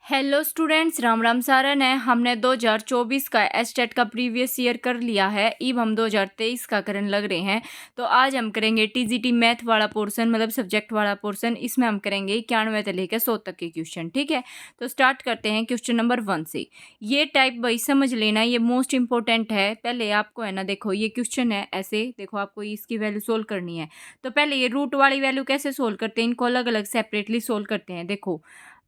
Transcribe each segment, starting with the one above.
Hello students, Ram Ram Saran है। हमने 2024 का एचटेट का प्रीवियस ईयर कर लिया है। अब हम 2023 का करने लग रहे हैं। तो आज हम करेंगे टीजीटी मैथ वाला पोर्शन, मतलब सब्जेक्ट वाला पोर्शन। इसमें हम करेंगे 91 से लेकर 100 तक के क्वेश्चन। ठीक है, तो स्टार्ट करते हैं क्वेश्चन नंबर 1 से। ये टाइप भाई समझ लेना, ये मोस्ट इंपॉर्टेंट है। पहले आपको है ना, देखो ये क्वेश्चन है ऐसे, देखो आपको इसकी वैल्यू सोल्व करनी है। तो पहले ये रूट वाली वैल्यू कैसे सोल्व करते हैं, इनको अलग अलग सेपरेटली सोल्व करते हैं। देखो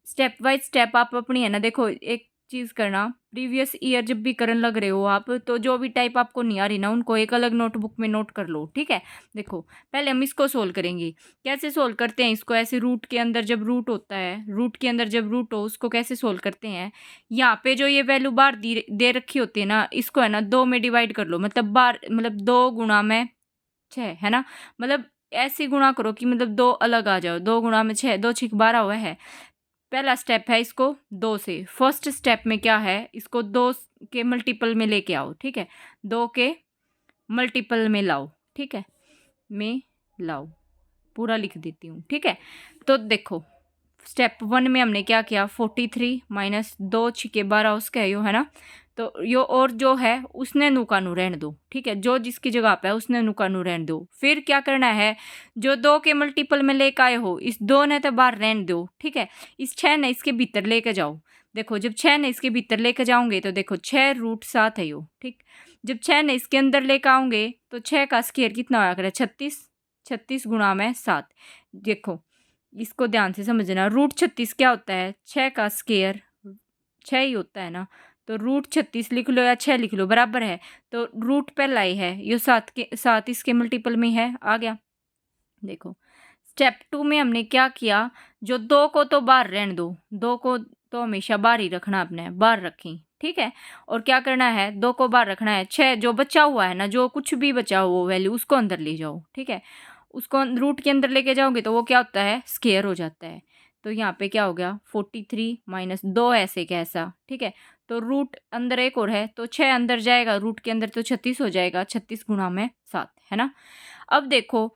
स्टेप बाय स्टेप आप अपनी है ना, देखो एक चीज़ करना, प्रीवियस ईयर जब भी करने लग रहे हो आप, तो जो भी टाइप आपको नहीं आ रही ना, उनको एक अलग नोटबुक में नोट कर लो। ठीक है, देखो पहले हम इसको सोल्व करेंगे। कैसे सोल्व करते हैं इसको, ऐसे रूट के अंदर जब रूट होता है, रूट के अंदर जब रूट हो, उसको कैसे सोल्व करते हैं। यहाँ पे जो ये वैल्यू बार दे रखी होती है ना, इसको है ना 2 में डिवाइड कर लो। मतलब बार मतलब 2 गुणा में 6 है ना, मतलब ऐसे गुणा करो कि मतलब 2 अलग आ जाओ। 2 गुणा में 6, 2 6 12 हुआ है। पहला स्टेप है इसको 2 से। फर्स्ट स्टेप में क्या है, इसको 2 के मल्टीपल में लेके आओ। ठीक है, 2 के मल्टीपल में लाओ। ठीक है, में लाओ, पूरा लिख देती हूँ। ठीक है, तो देखो स्टेप 1 में हमने क्या किया, 43 माइनस 2 छिके 12 उसका यो है ना। तो यो और जो है उसने नु का नु रहने दो। ठीक है, जो जिसकी जगह पे है उसने नु का नु रहने दो। फिर क्या करना है, जो 2 के मल्टीपल में लेके आए हो, इस 2 ने तो बाहर रहने दो। ठीक है, इस 6 ने इसके भीतर लेके जाओ। देखो जब 6 ने इसके भीतर लेके जाओगे तो देखो 6 रूट 7 है यो। ठीक, जब 6 ने इसके अंदर लेके आओगे तो 6 का स्क्वायर कितना होया करे, 36। 36 गुणा में 7। देखो इसको ध्यान से समझना, रूट 36 क्या होता है, 6 का स्क्वायर 6 ही होता है ना। तो रूट 36 लिख लो या 6 लिख लो, बराबर है। तो रूट पहला ही है, ये 7 इसके मल्टीपल में है, आ गया। देखो स्टेप 2 में हमने क्या किया, जो 2 को तो बाहर रहने दो, 2 को तो हमेशा बाहर ही रखना, आपने बाहर रखी। ठीक है, और क्या करना है, 2 को बाहर रखना है। 6 जो बचा हुआ है ना, जो कुछ भी बचा हुआ वैल्यू, उसको अंदर ले जाओ। ठीक है, उसको रूट के अंदर लेके जाओगे तो वो क्या होता है, स्क्वायर हो जाता है। तो यहाँ पे क्या हो गया, 43 माइनस 2 ऐसे कैसा। ठीक है, तो रूट अंदर एक और है तो 6 अंदर जाएगा, रूट के अंदर तो 36 हो जाएगा। 36 गुणा में 7 है ना। अब देखो,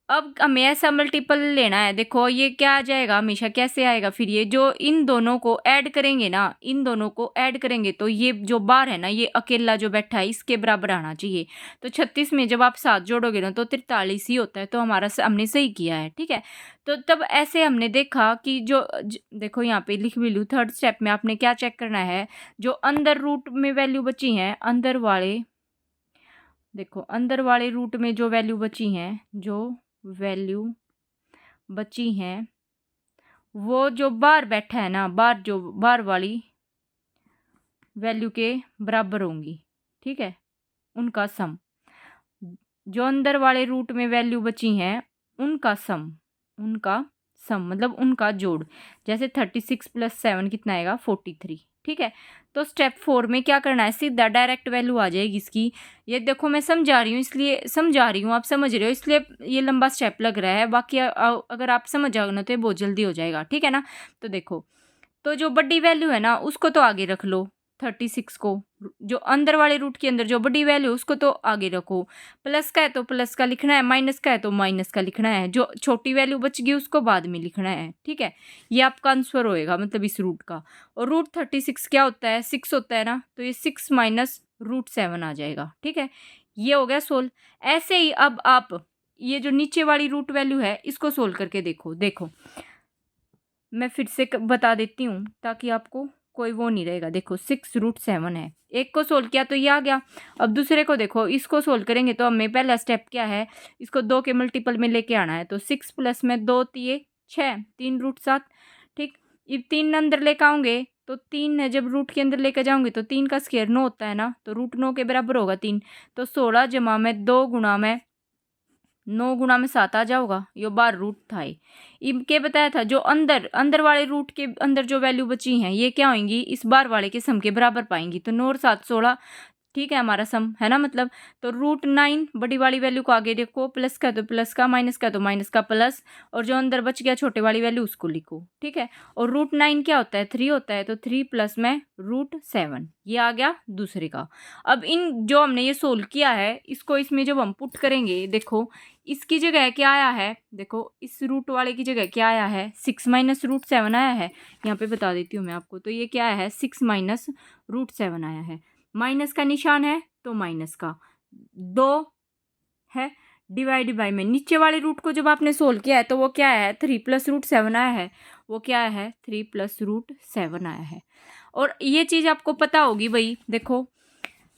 अब हमें ऐसा मल्टीपल लेना है। देखो ये क्या आ जाएगा, हमेशा कैसे आएगा, फिर ये जो इन दोनों को ऐड करेंगे ना, इन दोनों को ऐड करेंगे तो ये जो बार है ना, ये अकेला जो बैठा है इसके बराबर आना चाहिए। तो 36 में जब आप 7 जोड़ोगे ना तो 43 ही होता है। तो हमारा हमने सही किया है। ठीक है, तो तब ऐसे हमने देखा कि देखो यहाँ पे लिख भी लूँ, थर्ड स्टेप में आपने क्या चेक करना है, जो अंदर रूट में वैल्यू बची हैं, अंदर वाले, देखो अंदर वाले रूट में जो वैल्यू बची हैं, जो वैल्यू बची हैं, वो जो बार बैठा है ना, बार जो बार वाली वैल्यू के बराबर होंगी। ठीक है, उनका सम, जो अंदर वाले रूट में वैल्यू बची हैं उनका सम, उनका सम मतलब उनका जोड़। जैसे 36 प्लस 7 कितना आएगा, 43। ठीक है, तो स्टेप 4 में क्या करना है, सीधा डायरेक्ट वैल्यू आ जाएगी इसकी। ये देखो मैं समझा रही हूँ, इसलिए समझा रही हूँ, आप समझ रहे हो, इसलिए ये लंबा स्टेप लग रहा है। बाकी अगर आप समझ जाओगे ना तो ये बहुत जल्दी हो जाएगा। ठीक है ना, तो देखो, तो जो बड़ी वैल्यू है ना उसको तो आगे रख लो, 36 को, जो अंदर वाले रूट के अंदर जो बड़ी वैल्यू उसको तो आगे रखो। प्लस का है तो प्लस का लिखना है, माइनस का है तो माइनस का लिखना है, जो छोटी वैल्यू बच गई उसको बाद में लिखना है। ठीक है, ये आपका आंसर होएगा, मतलब इस रूट का। और रूट 36 क्या होता है, 6 होता है ना, तो ये 6 माइनस रूट 7 आ जाएगा। ठीक है, ये हो गया सोल्व। ऐसे ही अब आप ये जो नीचे वाली रूट वैल्यू है इसको सोल्व करके देखो। देखो मैं फिर से बता देती हूँ ताकि आपको कोई वो नहीं रहेगा। देखो 6 रूट 7 है, एक को सोल्व किया तो ये आ गया। अब दूसरे को देखो, इसको सोल्व करेंगे तो हमें पहला स्टेप क्या है, इसको 2 के मल्टीपल में लेके आना है। तो 6 प्लस में 2 तिये 6, 3 रूट 7। ठीक, अब 3 अंदर लेके आओगे तो 3 है, जब रूट के अंदर लेके जाओगे तो 3 का स्क्वायर 9 होता है ना, तो रूट 9 के बराबर होगा 3। तो 16 जमा में 2 गुणा में 9 गुणा में 7 आ जाओगा, यो बार रूट था। इनके बताया था जो अंदर वाले रूट के अंदर जो वैल्यू बची हैं ये क्या होंगी, इस बार वाले के सम के बराबर पाएंगी। तो 9 और 7 16, ठीक है, हमारा सम है ना, मतलब तो √9 बड़ी वाली वैल्यू को आगे देखो, प्लस का तो प्लस का, माइनस का तो माइनस का प्लस, और जो अंदर बच गया छोटे वाली वैल्यू उसको लिखो। ठीक है, और √9 क्या होता है, 3 होता है, तो 3 प्लस में √7, ये आ गया दूसरे का। अब इन जो हमने ये सोल्व किया है इसको इसमें जब हम पुट करेंगे, देखो इसकी जगह क्या आया है, देखो इस रूट वाले की जगह क्या आया है, 6 माइनस √7 आया है। यहाँ पे बता देती हूँ मैं आपको, तो ये क्या है, 6 माइनस √7 आया है। माइनस का निशान है तो माइनस का 2 है, डिवाइड बाय में नीचे वाले रूट को जब आपने सोल्व किया है तो वो क्या है, 3 प्लस √7 आया है, वो क्या है, 3 प्लस √7 आया है। और ये चीज़ आपको पता होगी भाई, देखो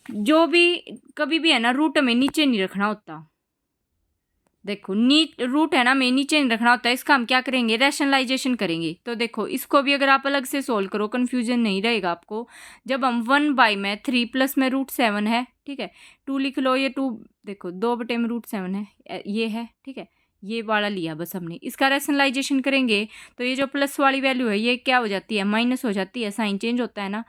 जो भी कभी भी है ना रूट में नीचे नहीं रखना होता, देखो रूट है ना में नीचे नहीं रखना होता है, इसका हम क्या करेंगे, रैशनलाइजेशन करेंगे। तो देखो इसको भी अगर आप अलग से सोल्व करो कन्फ्यूजन नहीं रहेगा आपको। जब हम 1 में 3 प्लस में √7 है, ठीक है, 2 लिख लो, ये 2 देखो 2 बटे में √7 है, ये है, ठीक है, ये वाला लिया बस हमने, इसका रैशनलाइजेशन करेंगे तो ये जो प्लस वाली वैल्यू है ये क्या हो जाती है, माइनस हो जाती है, साइन चेंज होता है ना।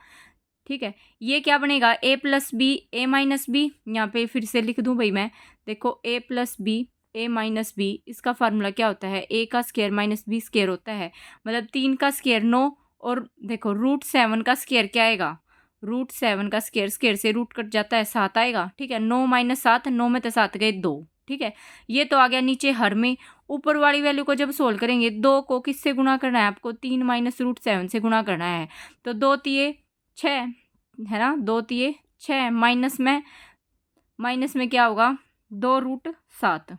ठीक है, ये क्या बनेगा, a plus B A minus B, यहाँ पे फिर से लिख दूँ भाई मैं, देखो a plus B A minus B, इसका फार्मूला क्या होता है, a का स्क्वायर माइनस बी स्क्वायर होता है, मतलब 3 का स्क्वायर 9, और देखो √7 का स्क्वायर क्या आएगा, √7 का स्क्वायर, स्क्वायर से रूट कट जाता है 7 आएगा। ठीक है, 9 माइनस 7, 9 में तो 7 गए 2। ठीक है, ये तो आ गया नीचे हर में। ऊपर वाली वैल्यू को जब सोल्व करेंगे 2 को किससे गुणा करना है आपको, 3 माइनस √7 से गुणा करना है, तो 2 तिये 6 है ना, 2 तिये 6, माइनस में क्या होगा, 2√7,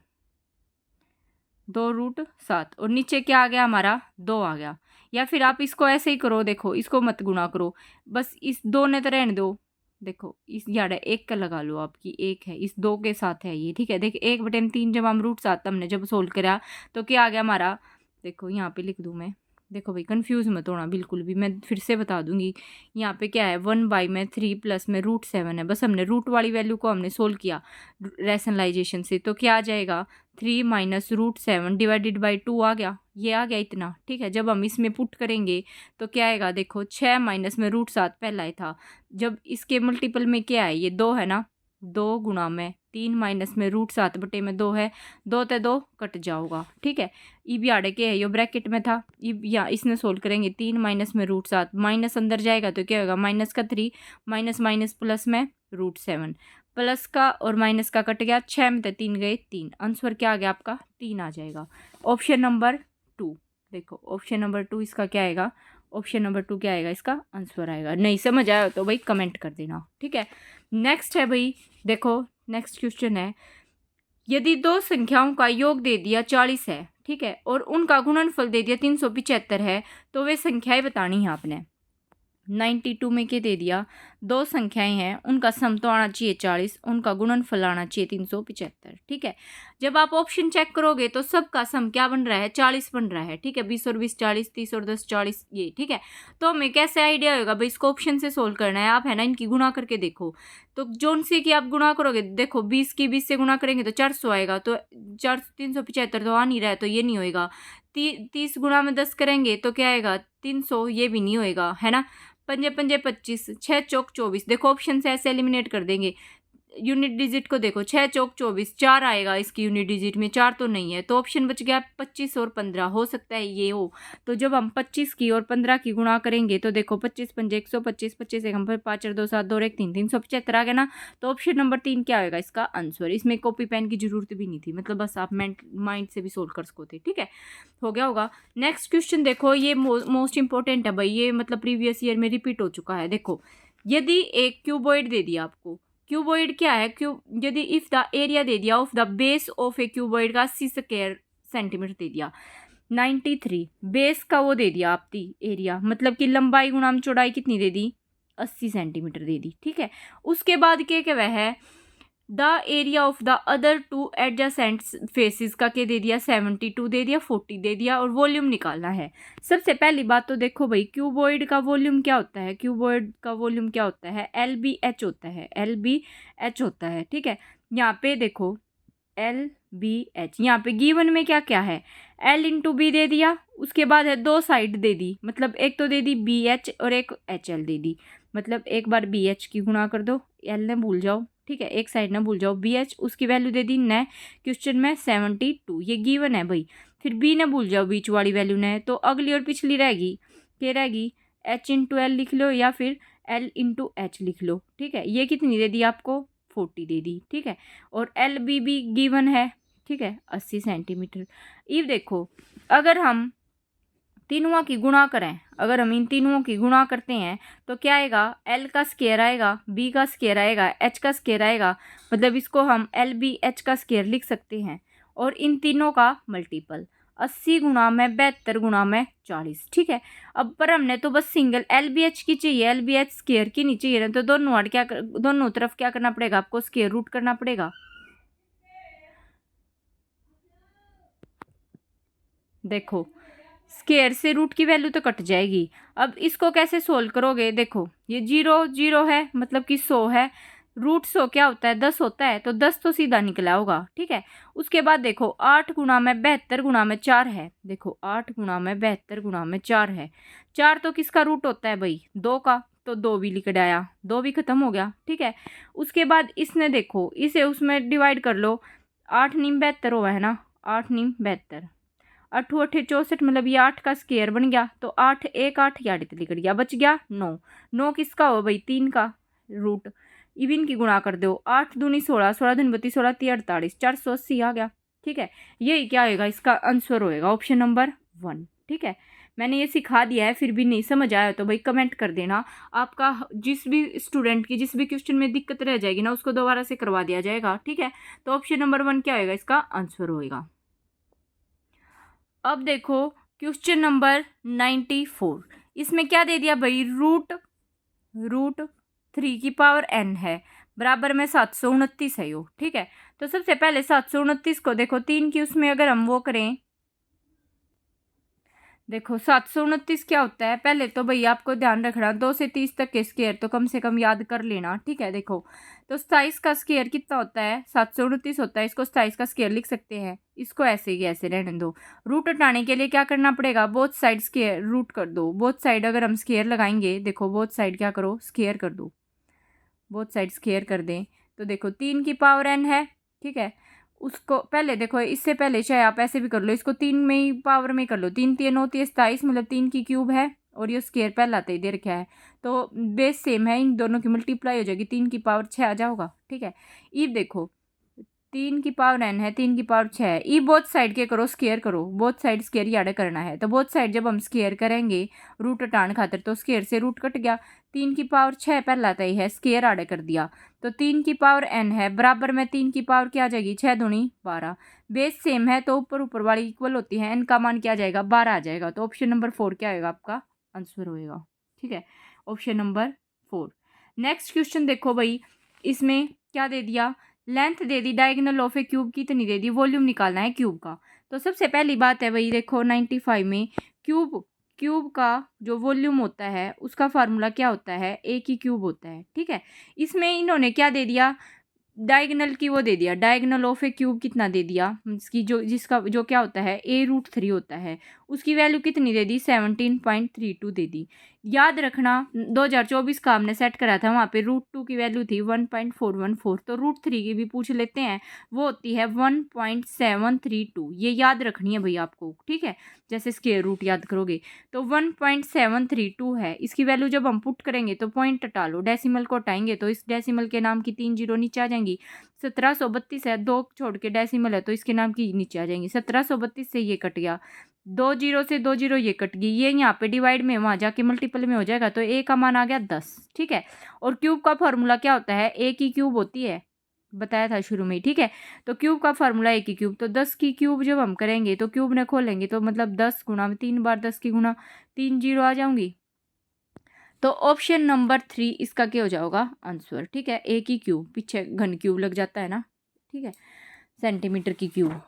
2√7, और नीचे क्या आ गया हमारा, 2 आ गया। या फिर आप इसको ऐसे ही करो, देखो इसको मत गुणा करो, बस इस 2 ने तो रहने दो, देखो इस यार 1 का लगा लो, आपकी 1 है, इस 2 के साथ है ये। ठीक है, देखिए 1/3 जब हम √7 हमने जब सोल्व करा तो क्या आ गया हमारा, देखो यहाँ पे लिख दूँ मैं, देखो भाई कंफ्यूज मत होना बिल्कुल भी, मैं फिर से बता दूंगी। यहाँ पे क्या है, 1 में 3 प्लस में √7 है, बस हमने रूट वाली वैल्यू को हमने सोल्व किया रैशनलाइजेशन से, तो क्या आ जाएगा, 3 माइनस √7 डिवाइडेड बाई 2 आ गया, ये आ गया इतना। ठीक है, जब हम इसमें पुट करेंगे तो क्या आएगा, देखो 6 माइनस में √7 पहला ही था, जब इसके मल्टीपल में क्या है, ये 2 है ना, 2 गुणा में 3 माइनस में √7 बटे में 2 है, 2 ते 2 कट जाओगा। ठीक है, ई भी आड़े के है, ये ब्रैकेट में था, या इसने सोल्व करेंगे 3 माइनस में √7, माइनस अंदर जाएगा तो क्या होगा, माइनस का 3, माइनस माइनस प्लस में √7, प्लस का और माइनस का कट गया, 6 में 3 गए 3, आंसर क्या आ गया आपका, 3 आ जाएगा। ऑप्शन नंबर 2, देखो ऑप्शन नंबर 2 इसका क्या आएगा, ऑप्शन नंबर 2 क्या आएगा, इसका आंसर आएगा। नहीं समझ आया तो भाई कमेंट कर देना। ठीक है, नेक्स्ट है भाई, देखो नेक्स्ट क्वेश्चन है, यदि दो संख्याओं का योग दे दिया 40 है, ठीक है, और उनका गुणनफल दे दिया 375 है, तो वे संख्याएं बतानी है आपने। 92 में क्या दे दिया, दो संख्याएं हैं, उनका सम तो आना चाहिए 40, उनका गुणनफल आना चाहिए 375। ठीक है, जब आप ऑप्शन चेक करोगे तो सबका सम क्या बन रहा है, 40 बन रहा है। ठीक है, 20 और 20 40, 30 और 10 40, ये ठीक है। तो हमें कैसे आइडिया होगा भाई, इसको ऑप्शन से सोल्व करना है, आप है ना इनकी गुणा करके देखो, तो जोन से कि आप गुणा करोगे, देखो 20 की 20 से गुणा करेंगे तो 400 आएगा, तो 375 तो आ नहीं रहा है, तो ये नहीं होएगा। 30 गुणा में 10 करेंगे तो क्या आएगा, 300, ये भी नहीं होएगा, है ना। पंजे पंजे 25, 6 चौक 24, देखो ऑप्शन से ऐसे एलिमिनेट कर देंगे। यूनिट डिजिट को देखो, 6 चौक 24, 4 आएगा इसकी यूनिट डिजिट में, 4 तो नहीं है, तो ऑप्शन बच गया 25 और 15, हो सकता है ये हो। तो जब हम 25 की और 15 की गुणा करेंगे तो देखो 25 पंजे 125, 25 एक हम 5 और 2 7 2 1 3, 375 आ गया ना। तो ऑप्शन नंबर 3 क्या होगा इसका आंसर। इसमें कॉपी पेन की जरूरत भी नहीं थी, मतलब बस आप माइंड से भी सोल्व कर सकते। ठीक है, हो गया होगा। नेक्स्ट क्वेश्चन देखो, ये मोस्ट इंपॉर्टेंट है भाई, ये मतलब प्रीवियस ईयर में रिपीट हो चुका है। देखो, यदि एक क्यूबॉइड दे दिया आपको, क्यूबॉइड क्या है, यदि इफ द एरिया दे दिया of the base of A cuboid का 80 स्क्वायर सेंटीमीटर दे दिया, 93 बेस का वो दे दिया आपकी एरिया, मतलब कि लंबाई गुणाम चौड़ाई कितनी दे दी, 80 सेंटीमीटर दे दी। ठीक है, उसके बाद क्या वह है, the area of the other 2 adjacent faces का क्या दे दिया, 72 दे दिया, 40 दे दिया, और वॉल्यूम निकालना है। सबसे पहली बात तो देखो भाई, क्यूबॉइड का वॉल्यूम क्या होता है, क्यूबॉइड का वॉल्यूम क्या होता है, LBH होता है, LBH होता है। ठीक है, यहाँ पे देखो BH। यहाँ पे गिवन में क्या क्या है, L इंटू बी दे दिया, उसके बाद है 2 साइड दे दी, मतलब एक तो दे दी BH और एक HL दे दी, मतलब एक बार BH की गुणा कर दो, L ने भूल जाओ, ठीक है, एक साइड ना भूल जाओ, BH उसकी वैल्यू दे दी न क्वेश्चन में 72, ये गिवन है भाई। फिर B ने भूल जाओ, बीच वाली वैल्यू ने, तो अगली और पिछली रहेगी, क्या रहेगी, H इंटू एल लिख लो या फिर L इंटू एच लिख लो, ठीक है। ये कितनी दे दी आपको, 40 दे दी, ठीक है। और LB भी गिवन है, ठीक है, 80 सेंटीमीटर। ये देखो अगर हम तीनों की गुणा करें, अगर हम इन तीनों की गुणा करते हैं तो क्या आएगा, L का स्क्वायर आएगा, B का स्क्वायर आएगा, H का स्क्वायर आएगा, मतलब इसको हम LBH का स्क्वायर लिख सकते हैं। और इन तीनों का मल्टीपल 80 गुणा में 72 गुणा में 40, ठीक है। अब पर हमने तो बस सिंगल LBH की चाहिए, LBH स्क्वायर की नहीं चाहिए, तो दोनों तरफ क्या करना पड़ेगा आपको, स्क्वायर रूट करना पड़ेगा। देखो स्क्वायर से रूट की वैल्यू तो कट जाएगी। अब इसको कैसे सोल्व करोगे, देखो ये 0 0 है, मतलब कि 100 है, रूट 100 क्या होता है, 10 होता है, तो 10 तो सीधा निकला होगा, ठीक है। उसके बाद देखो 8 गुणा में 72 गुणा में 4 है, देखो 8 गुणा में 72 गुणा में 4 है, 4 तो किसका रूट होता है भाई, 2 का, तो 2 भी लिख आया, 2 भी खत्म हो गया, ठीक है। उसके बाद इसने देखो इसे उसमें डिवाइड कर लो, 8 नीम 72 हुआ है ना, 8 नीम 72, 8 8 64, मतलब ये 8 का स्क्वायर बन गया, तो 8 1 8 या निकल गया, बच गया 9, 9 किसका हो भाई, 3 का रूट, इवन की गुणा कर दो, 8 दूनी 16, 16 दूनी 32, 16 3 48, 480 आ गया, ठीक है। यही क्या होगा, इसका आंसर होएगा ऑप्शन नंबर 1, ठीक है। मैंने ये सिखा दिया है, फिर भी नहीं समझ आया तो भाई कमेंट कर देना, आपका जिस भी स्टूडेंट की जिस भी क्वेश्चन में दिक्कत रह जाएगी ना, उसको दोबारा से करवा दिया जाएगा, ठीक है। तो ऑप्शन नंबर 1 क्या होएगा, इसका आंसर होएगा। अब देखो क्वेश्चन नंबर 94, इसमें क्या दे दिया भाई, रूट 3 की पावर n है, बराबर में 729 है यो, ठीक है। तो सबसे पहले 729 को देखो 3 की उसमें अगर हम वो करें, देखो 729 क्या होता है, पहले तो भैया आपको ध्यान रखना 2 से 30 तक के स्क्वायर तो कम से कम याद कर लेना, ठीक है। देखो तो 27 का स्क्वायर कितना होता है, 729 होता है, इसको 27 का स्क्वायर लिख सकते हैं, इसको ऐसे ही ऐसे रहने दो। रूट हटाने के लिए क्या करना पड़ेगा, बोथ साइड स्क्वायर रूट कर दो, बोथ साइड अगर हम स्क्वायर लगाएंगे, देखो बोथ साइड क्या करो, स्क्वायर कर दो, बोथ साइड स्क्वायर कर दें, तो देखो 3 की पावर n है, ठीक है। उसको पहले देखो, इससे पहले चाहे आप ऐसे भी कर लो, इसको 3 में ही पावर में कर लो, 3 3 होती है 27, मतलब 3 की क्यूब है, और ये स्क्वायर पहला ही दे रखा है, तो बेस सेम है, इन दोनों की मल्टीप्लाई हो जाएगी, 3 की पावर 6 आ जाओगा, ठीक है। ये देखो 3 की पावर n है, 3 की पावर 6 है, ये बोथ साइड के करो, स्क्वायर करो, बोथ साइड स्क्वायर याद करना है, तो बोथ साइड जब हम स्क्वायर करेंगे रूट हटाने खातिर, तो स्क्वायर से रूट कट गया, 3 की पावर 6 पहला ही है, स्क्वायर आड़े कर दिया, तो 3 की पावर n है, बराबर में 3 की पावर क्या आ जाएगी, 6 दूनी 12, बेस सेम है तो ऊपर ऊपर वाली इक्वल होती है, n का मान क्या आ जाएगा, 12 आ जाएगा, तो ऑप्शन नंबर 4 क्या होगा आपका आंसर होएगा, ठीक है, ऑप्शन नंबर 4। नेक्स्ट क्वेश्चन देखो भाई, इसमें क्या दे दिया, length they the, diagonal of A cube कितनी दे दी, वॉल्यूम निकालना है क्यूब का। तो सबसे पहली बात है भाई, देखो 95 में क्यूब का जो वॉल्यूम होता है उसका फार्मूला क्या होता है, ए की क्यूब होता है, ठीक है। इसमें इन्होंने क्या दे दिया, डायगोनल की वो दे दिया, डायगोनल ऑफ ए क्यूब कितना दे दिया, इसकी जिसका जो क्या होता है A√3 होता है, उसकी वैल्यू कितनी दे दी, 17.32 दे दी। याद रखना 2024 का हमने सेट करा था, वहाँ पे √2 की वैल्यू थी 1.414, तो √3 की भी पूछ लेते हैं, वो होती है 1.732, ये याद रखनी है भाई आपको, ठीक है। जैसे स्क्वायर रूट याद करोगे तो 1.732 है, इसकी वैल्यू जब हम पुट करेंगे तो पॉइंट हटा लो, डेसिमल को हटाएंगे तो इस डेसिमल के नाम की 3 जीरो नीचे आ जाएंगी, 1732 है, 2 छोड़ के डेसिमल है तो इसके नाम की नीचे आ जाएंगी, 1732 से ये कट गया, 2 जीरो से 2 जीरो ये कट गई, ये यहाँ पे डिवाइड में वहाँ जाके मल्टीपल में हो जाएगा, तो ए का मान आ गया 10, ठीक है। और क्यूब का फॉर्मूला क्या होता है, ए की क्यूब होती है, बताया था शुरू में, ठीक है। तो क्यूब का फार्मूला ए की क्यूब, तो 10 की क्यूब जब हम करेंगे तो क्यूब ने खोलेंगे तो मतलब 10 गुणा में 3 बार 10 की गुणा 3 जीरो आ जाऊंगी, तो ऑप्शन नंबर 3 इसका क्या हो जाएगा आंसर, ठीक है। ए की क्यूब, पीछे घन क्यूब लग जाता है ना, ठीक है, सेंटीमीटर की क्यूब,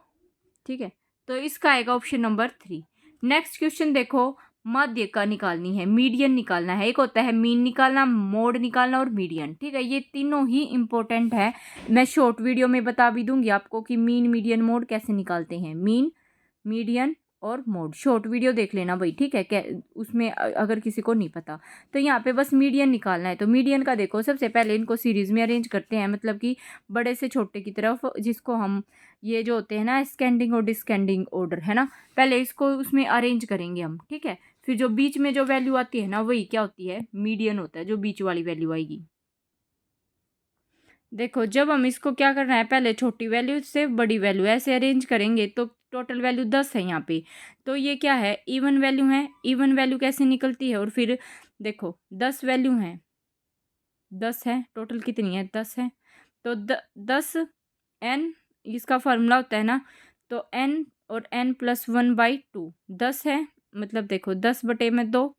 ठीक है। तो इसका आएगा ऑप्शन नंबर 3। नेक्स्ट क्वेश्चन देखो, माध्य का निकालनी है, मीडियन निकालना है। एक होता है मीन निकालना, मोड निकालना और मीडियन, ठीक है। ये तीनों ही इंपॉर्टेंट है। मैं शॉर्ट वीडियो में बता भी दूंगी आपको कि मीन, मीडियन, मोड कैसे निकालते हैं। मीन, मीडियन और मोड शॉर्ट वीडियो देख लेना भाई, ठीक है। क्या उसमें अगर किसी को नहीं पता तो यहाँ पे बस मीडियन निकालना है। तो मीडियन का देखो, सबसे पहले इनको सीरीज में अरेंज करते हैं, मतलब कि बड़े से छोटे की तरफ, जिसको हम ये जो होते हैं ना स्कैंडिंग और डिस्कैंडिंग ऑर्डर है ना, पहले इसको उसमें अरेंज करेंगे हम, ठीक है। फिर जो बीच में जो वैल्यू आती है ना, वही क्या होती है, मीडियन होता है, जो बीच वाली वैल्यू आएगी। देखो जब हम इसको क्या करना है, पहले छोटी वैल्यू से बड़ी वैल्यू ऐसे अरेंज करेंगे तो टोटल वैल्यू 10 है यहाँ पे। तो ये क्या है, इवन वैल्यू है। इवन वैल्यू कैसे निकलती है, और फिर देखो 10 वैल्यू हैं, 10 है टोटल, कितनी है, 10 है। तो 10 n, इसका फार्मूला होता है ना, तो n और n+1/2, 10 है, मतलब देखो 10/2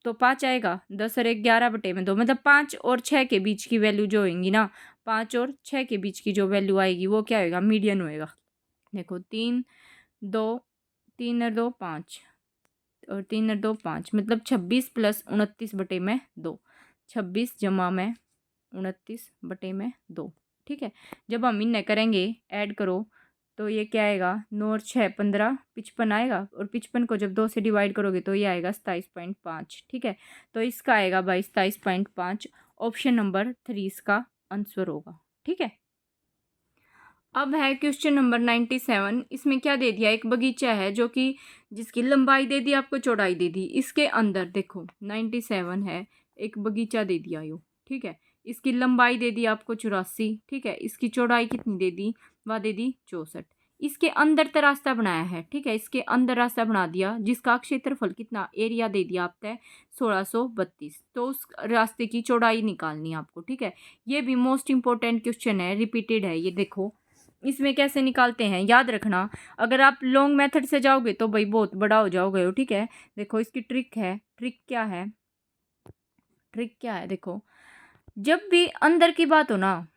तो 5 आएगा, 10 और 1 11/2, मतलब 5 और 6 के बीच की वैल्यू जो होगी ना, 5 और 6 के बीच की जो वैल्यू आएगी वो क्या होएगा, मीडियन होएगा। देखो 3 2 3 और 2 5 और 3 और 2 5, मतलब 26 + 29/2, 26 जमा में 29/2, ठीक है। जब हम इन्हें करेंगे ऐड करो तो ये क्या आएगा, 9 और 6 15, 55 आएगा, और 55 को जब 2 से डिवाइड करोगे तो ये आएगा 27.5, ठीक है। तो इसका आएगा भाई 27.5, ऑप्शन नंबर 3 इसका आंसर होगा, ठीक है। अब है क्वेश्चन नंबर 97। इसमें क्या दे दिया, एक बगीचा है जो कि जिसकी लंबाई दे दी आपको, चौड़ाई दे दी। इसके अंदर देखो 97 है, एक बगीचा दे दिया यो, ठीक है। इसकी लंबाई दे दी आपको 84, ठीक है। इसकी चौड़ाई कितनी दे दी, वह दे दी 64। इसके अंदर का रास्ता बनाया है, ठीक है। इसके अंदर रास्ता बना दिया, जिसका क्षेत्रफल कितना, एरिया दे दिया आपने 1632। तो उस रास्ते की चौड़ाई निकालनी है आपको, ठीक है। ये भी मोस्ट इंपॉर्टेंट क्वेश्चन है, रिपीटेड है ये। देखो इसमें कैसे निकालते हैं, याद रखना। अगर आप लॉन्ग मेथड से जाओगे तो भाई बहुत बड़ा हो जाओगे हो, ठीक है। देखो इसकी ट्रिक है, ट्रिक क्या है, ट्रिक क्या है, देखो जब भी अंदर की बात हो ना,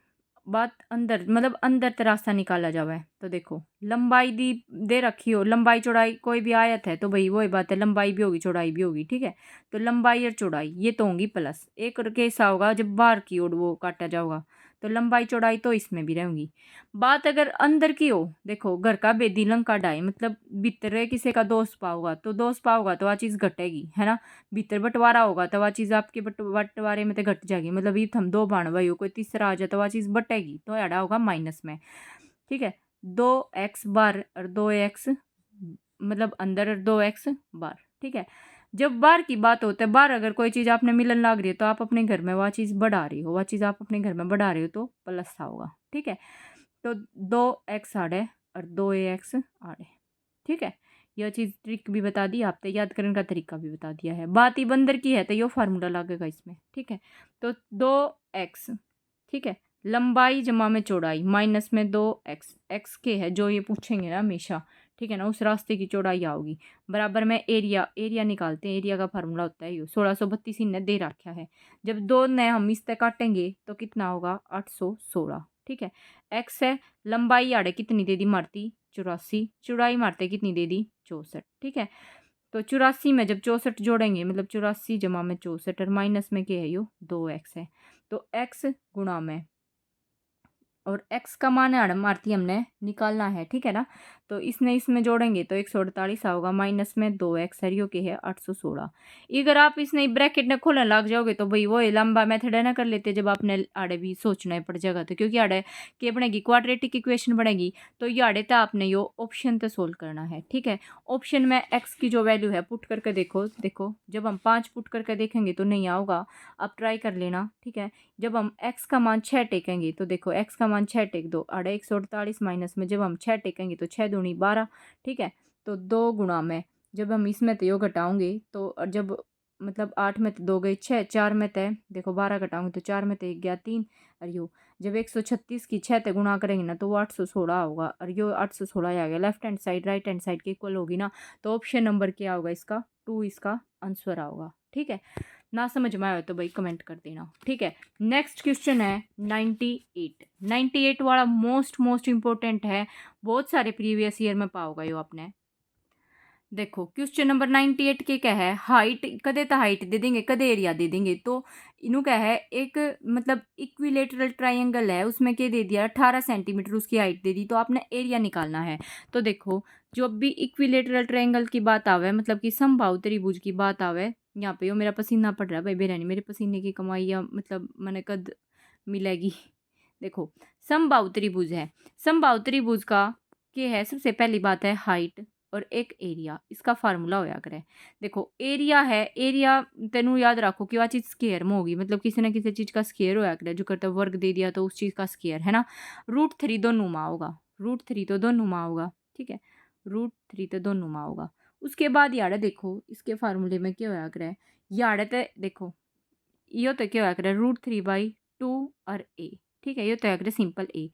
बात अंदर मतलब अंदर का रास्ता निकाला जावे, तो देखो लंबाई दी दे रखी हो, लंबाई चौड़ाई कोई भी आयत है तो भाई वही बात है, लंबाई भी होगी चौड़ाई भी होगी, ठीक है। तो लंबाई और चौड़ाई ये तो होंगी प्लस, एक केस होगा जब बाहर की ओर वो काटा जाएगा, तो लंबाई चौड़ाई तो इसमें भी रहेंगी। बात अगर अंदर की हो, देखो घर का बेदी लंका ढाई, मतलब भीतर किसी का दोस्त पाओगा तो दोस्त पाओगा तो वह चीज़ घटेगी, है ना। भीतर बंटवारा होगा तो वह चीज़ आपके बंटवारे में तो घट जाएगी, मतलब ये हम दो भाण भाई हो, कोई तीसरा आ जाए तो वह चीज़ बटेगी, तो याडा होगा माइनस में, ठीक है। 2x बार और 2x, मतलब अंदर और 2x बार, ठीक है। जब बार की बात होता है, बार अगर कोई चीज़ आपने मिलन लाग रही है तो आप अपने घर में वह चीज़ बढ़ा रही हो, वह चीज़ आप अपने घर में बढ़ा रहे हो तो प्लस था होगा, ठीक है। तो 2x आड़े और 2ax आड़े, ठीक है। यह चीज़ ट्रिक भी बता दी आपने, याद करने का तरीका भी बता दिया है। बात ही बंदर की है तो ये फार्मूला लगेगा इसमें, ठीक है। तो 2x, ठीक है, लंबाई जमा में चौड़ाई माइनस में 2x, x के है जो ये पूछेंगे ना हमेशा, ठीक है ना, उस रास्ते की चौड़ाई आओगी, बराबर में एरिया, एरिया निकालते हैं। एरिया का फार्मूला होता है ये 1632 इन्हें दे रखा है। जब दो नए हम इस तक काटेंगे तो कितना होगा, 816, ठीक है। एक्स है, लंबाई आड़े कितनी दे दी मारती 84, चौड़ाई मारते कितनी दे दी 64, ठीक है। तो 84 में जब 64 जोड़ेंगे, मतलब 84 जमा में 64 और माइनस में क्या है, यो 2x है। तो x गुणा में, और x का मान है मारती हमने निकालना है, ठीक है ना। तो इसने इसमें जोड़ेंगे तो 148 होगा, माइनस में 2x हरियो के है 816। अगर आप इसने ब्रैकेट ने खोलने लग जाओगे तो भाई वो लंबा मेथड है ना कर लेते, जब आपने आड़े भी सोचना पड़ जाएगा तो, क्योंकि आड़े के बनेगी क्वाड्रेटिक इक्वेशन बनेगी, तो ये आड़े तो आपने यो ऑप्शन तो सोल्व करना है, ठीक है। ऑप्शन में x की जो वैल्यू है पुट करके देखो, देखो जब हम 5 पुट करके देखेंगे तो नहीं आओगा, आप ट्राई कर लेना, ठीक है। जब हम x का मान 6 टेकेंगे तो देखो x का मान 6 टेक दो, अड़े 148 माइनस में जब हम 6 टेकेंगे तो 6 दूनी 12, ठीक है। तो 2 गुणा में जब हम इसमें तो यो घटाओगे तो, और जब मतलब 8 में तो 2 गई 6, 4 में तय देखो 12 घटाओगे तो 4 में तो 1 गया 3, और यो जब 136 की 6 से गुणा करेंगे ना तो वो 816 होगा, और यो 816 आ गया। Left hand side right hand side के इक्वल होगी ना, तो ऑप्शन नंबर क्या होगा इसका 2 इसका आंसर होगा, ठीक है। ना समझ में आया तो भाई कमेंट कर देना, ठीक है। नेक्स्ट क्वेश्चन है 98। 98 वाला मोस्ट इंपॉर्टेंट है, बहुत सारे प्रीवियस ईयर में पाओगे यो आपने। देखो क्वेश्चन नंबर 98 के क्या है, हाइट कदे तो हाइट दे देंगे, कदे एरिया दे देंगे। तो इनू क्या है, एक मतलब इक्विलेटरल ट्रायंगल है, उसमें क्या दे दिया 18 सेंटीमीटर उसकी हाइट दे दी, तो आपने एरिया निकालना है। तो देखो जब भी इक्विलेटरल ट्रायंगल की बात आवे, मतलब कि समबाहु त्रिभुज की बात आवे, यहाँ पे यो मेरा पसीना पड़ रहा है भाई बेरानी, मेरे पसीने की कमाई या मतलब मैंने कद मिलेगी। देखो समबाहु त्रिभुज है, समबाहु त्रिभुज का क्या है, सबसे पहली बात है हाइट और एक एरिया, इसका फार्मूला होया करे। देखो एरिया है, एरिया तेनू याद रखो कि वह चीज़ स्केयर में होगी, मतलब किसी ना किसी चीज़ का स्केयर होया करे, जो करता वर्ग दे दिया तो उस चीज़ का स्केयर है ना। √3 दोनों में होगा, √3 तो दोनों में होगा, ठीक है, √3 तो दोनों में होगा। उसके बाद यार देखो इसके फार्मूले में क्या होया करे, यार तो देखो यो तो क्या होया करे √3/2 और ए, ठीक है, ये तो होया करे सिंपल ए।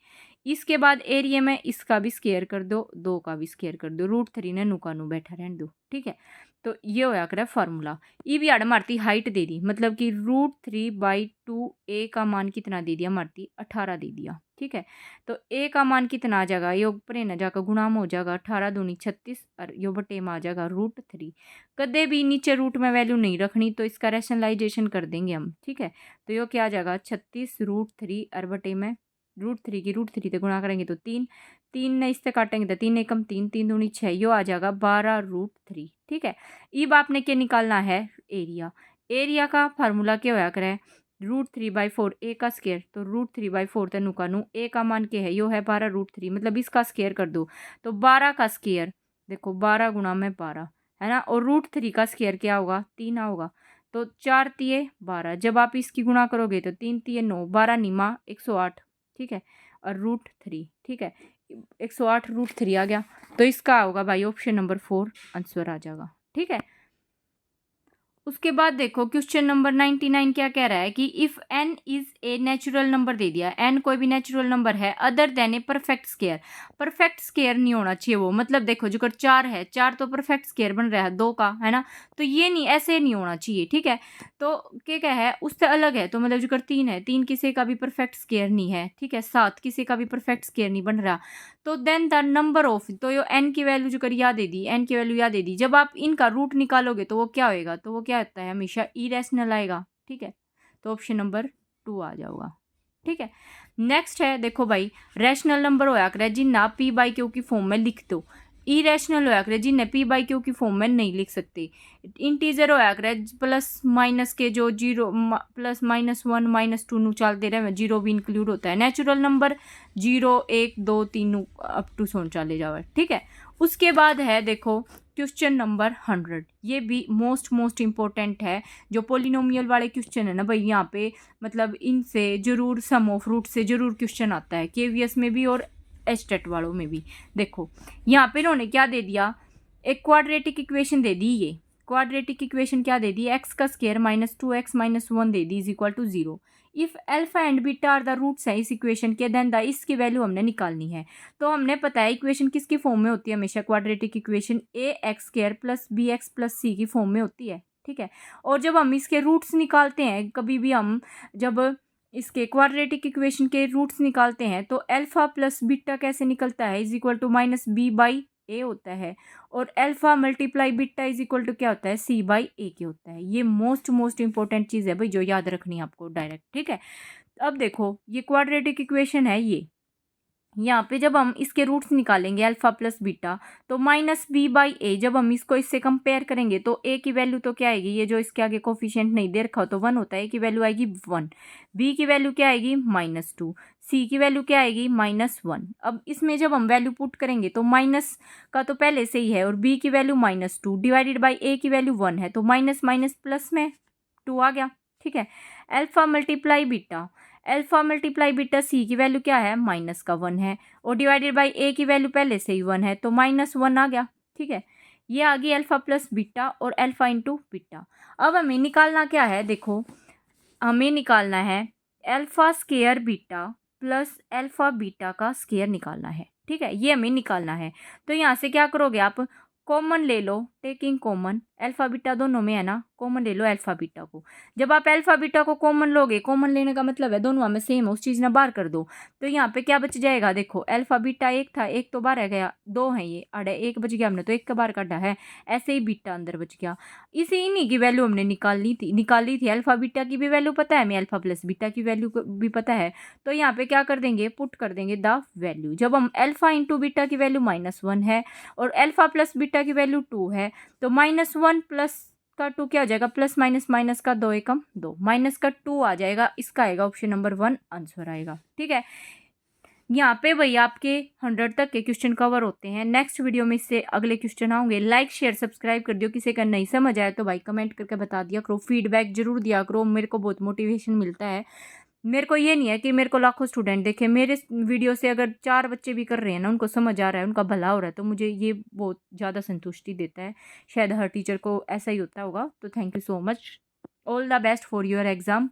इसके बाद एरिया में इसका भी स्केयर कर दो, 2 का भी स्केयर कर दो, √3 ने नुका नु बैठा रहने दो, ठीक है। तो ये होया करे फार्मूला। ये भी आड़ मारती हाइट दे दी, मतलब कि √3/2 ए का मान कितना दे दिया मारती 18 दे दिया, ठीक है। तो ए का मान कितना आ जाएगा, यो ऊपर ना जाकर गुणा में हो जाएगा, 18 दूनी 36 और यो बटे में आ जाएगा √3। कदे भी नीचे रूट में वैल्यू नहीं रखनी, तो इसका रैशनलाइजेशन कर देंगे हम, ठीक है। तो यो क्या आ जाएगा 36 √3 और बटे में √3 की √3 से गुणा करेंगे तो 3, 3 ने इससे काटेंगे तो 3 एकम 3, 3 दूनी 6, यो आ जाएगा 12√3, ठीक है। अब आपने क्या निकालना है, एरिया। एरिया का फार्मूला क्या होया करे, √3/4 ए का स्केयर, तो √3/4 तनु का नु ए का मान क्या है, यो है 12√3, मतलब इसका स्केयर कर दो तो 12 का स्केयर, देखो 12 गुणा में 12 है ना, और √3 का स्केयर क्या होगा 3 होगा, तो 4 तिये 12, जब आप इसकी गुणा करोगे तो 3 तिये 9, 12 निमा 108, ठीक है, और √3, ठीक है, 108 √3 आ गया। तो इसका होगा भाई ऑप्शन नंबर 4 आंसर आ जाएगा, ठीक है। उसके बाद देखो क्वेश्चन नंबर 99 क्या कह रहा है कि if n is a natural number दे दिया, n कोई भी नेचुरल नंबर है other than a perfect square, perfect square नहीं होना चाहिए वो, मतलब देखो जो कर 4 है, 4 तो परफेक्ट स्केयर बन रहा है 2 का, है ना, तो ये नहीं, ऐसे नहीं होना चाहिए, ठीक है। तो क्या है उससे अलग है, तो मतलब जो कर 3 है, 3 किसी का भी परफेक्ट स्केयर नहीं है, ठीक है, 7 किसी का भी परफेक्ट स्केयर नहीं बन रहा, तो देन द नंबर ऑफ, तो यो n की वैल्यू जो कर याद दे दी, n की वैल्यू याद दे दी, जब आप इनका रूट निकालोगे तो वो क्या होएगा, तो वो क्या होता है हमेशा इरेशनल आएगा, ठीक है। तो ऑप्शन नंबर 2 आ जाऊगा, ठीक है। नेक्स्ट है देखो भाई, रैशनल नंबर होया करे जिन्ना p/q की फॉर्म में लिख दो, इरेशनल होया करे जिन्हें p/q की फॉर्म में नहीं लिख सकते, इंटीजर होया करे प्लस माइनस के जो जीरो प्लस -1 -2 नु चलते रहे, जीरो भी इंक्लूड होता है, नेचुरल नंबर 0 1 2 3 अप टू 100 चले जावे, ठीक है। उसके बाद है देखो क्वेश्चन नंबर 100, ये भी मोस्ट इंपॉर्टेंट है, जो पोलिनोमियल वाले क्वेश्चन है ना भाई, यहाँ पे मतलब इनसे जरूर सम ऑफ रूट से जरूर क्वेश्चन आता है, केवीएस में भी और एचटेट वालों में भी। देखो यहाँ पे इन्होंने क्या दे दिया, एक क्वाड्रेटिक इक्वेशन दे दी, ये क्वाड्रेटिक इक्वेशन क्या दे दी, एक्स का स्केयर -2x - 1 दे दी is equal to 0। If alpha and beta are the roots है इस इक्वेशन के, देन द इसकी वैल्यू हमने निकालनी है। तो हमने पता है इक्वेशन किसकी फॉर्म में होती है, हमेशा quadratic equation ax² + bx + c की फॉर्म में होती है, ठीक है। और जब हम इसके रूट्स निकालते हैं, कभी भी हम जब इसके क्वाड्रेटिक इक्वेशन के रूट्स निकालते हैं तो अल्फा प्लस बीटा कैसे निकलता है, इज इक्वल टू -b/a होता है, और alpha multiply beta is equal to क्या होता है, c/a के होता है। ये मोस्ट इंपॉर्टेंट चीज़ है भाई, जो याद रखनी है आपको डायरेक्ट, ठीक है। अब देखो ये क्वाड्रेटिक इक्वेशन है, ये यहाँ पे जब हम इसके रूट्स निकालेंगे अल्फा प्लस बीटा, तो -b/a, जब हम इसको इससे कंपेयर करेंगे तो a की वैल्यू तो क्या आएगी, ये जो इसके आगे कोफिशिएंट नहीं दे रखा हो तो 1 होता है, a की वैल्यू आएगी 1, b की वैल्यू क्या आएगी -2, c की वैल्यू क्या आएगी -1। अब इसमें जब हम वैल्यू पुट करेंगे तो माइनस का तो पहले से ही है, और b की वैल्यू -2 डिवाइडेड बाई a की वैल्यू 1 है, तो माइनस माइनस प्लस में 2 आ गया, ठीक है। अल्फा मल्टीप्लाई बीटा, सी की वैल्यू क्या है -1 है, और डिवाइडेड बाई ए की वैल्यू पहले से ही 1 है, तो -1 आ गया, ठीक है। ये आ गई अल्फा प्लस बीटा और अल्फा इंटू बीटा। अब हमें निकालना क्या है, देखो हमें निकालना है alpha square beta plus alpha beta का स्केयर निकालना है, ठीक है, ये हमें निकालना है। तो यहाँ से क्या करोगे आप, कॉमन ले लो, टेकिंग कॉमन, अल्फा बीटा दोनों में है ना, कॉमन ले लो अल्फा बीटा को। जब आप अल्फा बीटा को कॉमन लोगे, कॉमन लेने का मतलब है दोनों में सेम है, उस चीज़ ना बाहर कर दो, तो यहाँ पे क्या बच जाएगा, देखो अल्फा बीटा एक था, एक तो बाहर रह गया, दो है ये अड़े, एक बच गया, हमने तो एक का बाहर काटा है, ऐसे ही बीटा अंदर बच गया। इसी इन्हीं की वैल्यू हमने निकाली थी अल्फा बीटा की भी वैल्यू पता है हमें, अल्फा प्लस बीटा की वैल्यू भी पता है। तो यहाँ पे क्या कर देंगे, पुट कर देंगे द वैल्यू। जब हम अल्फा इंटू बीटा की वैल्यू -1 है और अल्फा प्लस बीटा की वैल्यू 2 है, तो -1 प्लस का 2 क्या हो जाएगा, प्लस माइनस माइनस का 2 एकम 2, माइनस का 2 आ जाएगा, इसका आएगा ऑप्शन नंबर 1 आंसर आएगा। ठीक है, यहाँ पे भाई आपके 100 तक के क्वेश्चन कवर होते हैं। नेक्स्ट वीडियो में इससे अगले क्वेश्चन आऊंगे। लाइक शेयर सब्सक्राइब कर दियो, किसी का नहीं समझ आया तो भाई कमेंट करके बता दिया करो, फीडबैक जरूर दिया करो, मेरे को बहुत मोटिवेशन मिलता है। मेरे को ये नहीं है कि मेरे को लाखों स्टूडेंट देखे, मेरे वीडियो से अगर 4 बच्चे भी कर रहे हैं ना, उनको समझ आ रहा है, उनका भला हो रहा है, तो मुझे ये बहुत ज़्यादा संतुष्टि देता है। शायद हर टीचर को ऐसा ही होता होगा। तो thank you so much, all the best for your exam.